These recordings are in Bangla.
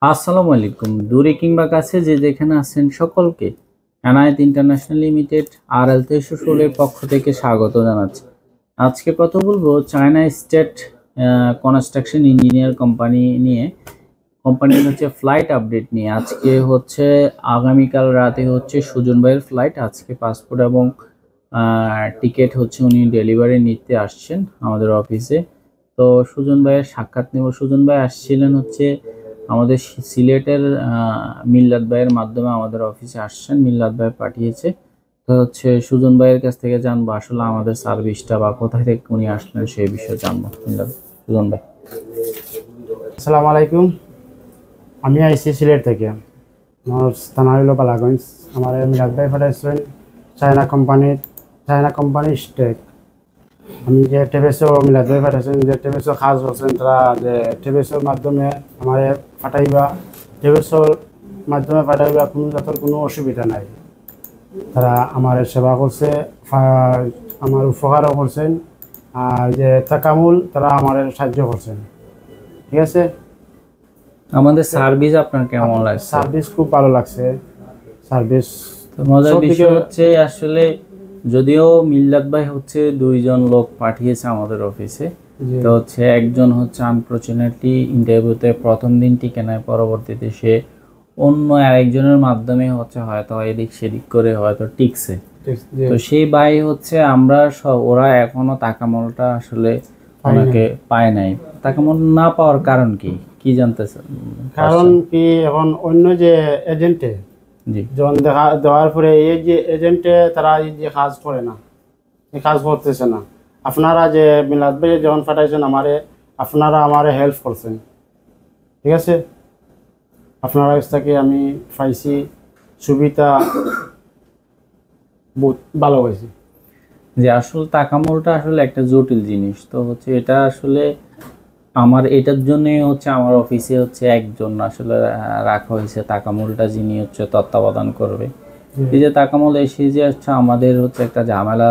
আসসালামু আলাইকুম। দূরে কিংবা কাছে যে যেখানে আছেন সকলকে এনায়েত ইন্টারন্যাশনাল লিমিটেড RL 316 এর পক্ষ থেকে স্বাগত জানাচ্ছি। আজকে কথা বলবো China state construction engineer company নিয়ে। কোম্পানির হচ্ছে ফ্লাইট আপডেট নিয়ে। আজকে হচ্ছে আগামীকাল রাতে হচ্ছে সুজন ভাইয়ের ফ্লাইট। আজকে পাসপোর্ট এবং টিকিট হচ্ছে উনি ডেলিভারি নিতে আসছেন আমাদের অফিসে। তো সুজন ভাইয়ের সাক্ষাৎ নেব। সুজন ভাই আসছিলেন হচ্ছে আমাদের সিলেটের মিল্লাত ভাইয়ের মাধ্যমে আমাদের অফিসে আসছেন। মিল্লাত ভাই পাঠিয়েছে। তো হচ্ছে সুজন ভাইয়ের কাছ থেকে জানবো আসলে আমাদের সার্ভিসটা বা কোথায় থেকে উনি আসলেন সেই বিষয়ে জানবো। সুজন ভাই, আসসালামু আলাইকুম। আমি আইসি সিলেট থেকে। আমার স্থান হইল বালাগঞ্জ। আমার মিরাজ ভাই পাঠাইছেন চায়না কোম্পানি স্টেক। আমি যে টেবেসও মিরাজ ভাই পাঠাইছেন, যে টেবেসও কাজ করছেন তারা, যে টেবেসের মাধ্যমে আমার পাঠাইবা, টেবেসের মাধ্যমে পাঠাইবা, কোনো জাতের কোনো অসুবিধা নাই। তারা আমার সেবা করছে, আমার উপকারও করছেন, আর যে তাকামুল তারা আমার সাহায্য করছেন। ঠিক আছে, আমাদের সার্ভিস আপনার কেমন লাগছে? সার্ভিস খুব ভালো লাগছে। সার্ভিস মজার বিষয় হচ্ছে আসলে যদিও মিল্লাত ভাই হচ্ছে দুইজন লোক পাঠিয়েছে আমাদের অফিসে, তো হচ্ছে একজন হচ্ছে আনফরচুনেটলি ইন্টারভিউতে প্রথম দিন টিকে নেয়, পরবর্তীতে সে অন্য আরেকজনের মাধ্যমে হচ্ছে হয়তো এদিক সেদিক করে হয়তো টিকছে। তো সেই ভাই হচ্ছে আমরা ওরা এখনো তাকামলটা আসলে ওনাকে পায় নাই। তাকামল না পাওয়ার কারণ কি কি জানতেছেন? কারণ কি, এখন অন্য যে এজেন্টে যখন দেওয়ার পরে এই যে এজেন্টে তারা এই যে কাজ করে না, এই কাজ করতেছে না। আপনারা যে মিলাদ ভাই যখন পাঠাইছেন আপনারা আমারে হেল্প করছেন। ঠিক আছে, আপনারা কাছ থেকে আমি পাইছি সুবিধা, বহুত ভালো হয়েছে। যে আসলে তাকামলটা আসলে একটা জটিল জিনিস। তো হচ্ছে এটা আসলে আমার এটার জন্যই হচ্ছে আমার অফিসে হচ্ছে একজন আসলে রাখা হয়েছে তাকামলটা, যিনি হচ্ছে তত্ত্বাবধান করবে। এই যে তাকামল এসে যে হচ্ছে আমাদের হচ্ছে একটা ঝামেলা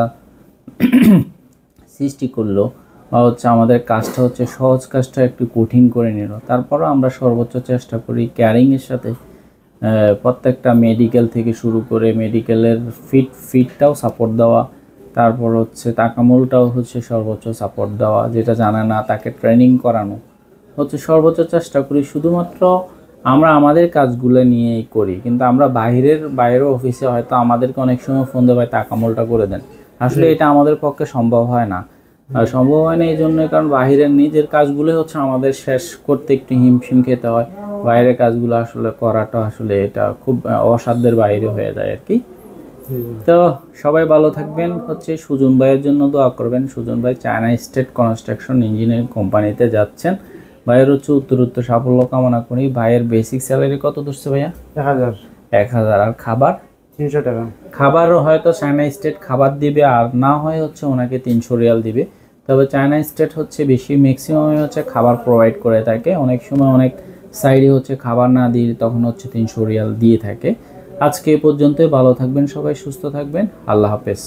সৃষ্টি করলো, বা হচ্ছে আমাদের কাজটা হচ্ছে সহজ কাজটা একটু কঠিন করে নিল। তারপরও আমরা সর্বোচ্চ চেষ্টা করি কেয়ারিংয়ের সাথে প্রত্যেকটা মেডিকেল থেকে শুরু করে মেডিকেলের ফিটটাও সাপোর্ট দেওয়া, তারপর হচ্ছে তাকামলটাও হচ্ছে সর্বোচ্চ সাপোর্ট দেওয়া, যেটা জানে না তাকে ট্রেনিং করানো হচ্ছে সর্বোচ্চ চেষ্টা করি। শুধুমাত্র আমরা আমাদের কাজগুলো নিয়েই করি, কিন্তু আমরা বাইরের অফিসে হয়তো আমাদেরকে অনেক সময় ফোন দেওয়া হয় তাকামলটা করে দেন। আসলে এটা আমাদের পক্ষে সম্ভব হয় না। এই জন্যই কারণ বাহিরের নিজের কাজগুলো হচ্ছে আমাদের শেষ করতে একটু হিমশিম খেতে হয়। বাইরের কাজগুলো আসলে করাটা আসলে এটা খুব অসাধ্যের বাইরে হয়ে যায় আর কি। তো সবাই ভালো থাকবেন। হচ্ছে সুজন ভাইয়ের জন্য দোয়া করবেন। সুজন ভাই চায়না স্টেট কনস্ট্রাকশন ইঞ্জিনিয়ারিং কোম্পানিতে যাচ্ছেন। ভাইয়ের হচ্ছে উত্তরোত্তর সাফল্য কামনা করি। ভাইয়ের বেসিক স্যালারি কত ধরছে ভাইয়া? 1000। 1000। আর খাবার 300 টাকা। খাবারও হয়তো চায়না স্টেট খাবার দিবে, আর না হয় হচ্ছে ওনাকে 300 রিয়াল দিবে। তবে চায়না স্টেট হচ্ছে বেশি ম্যাক্সিমামে হচ্ছে খাবার প্রোভাইড করে থাকে। অনেক সময় অনেক সাইডে হচ্ছে খাবার না দিয়ে তখন হচ্ছে 300 রিয়াল দিয়ে থাকে। আজকে এ পর্যন্তই। ভালো থাকবেন সবাই, সুস্থ থাকবেন। আল্লাহ হাফেজ।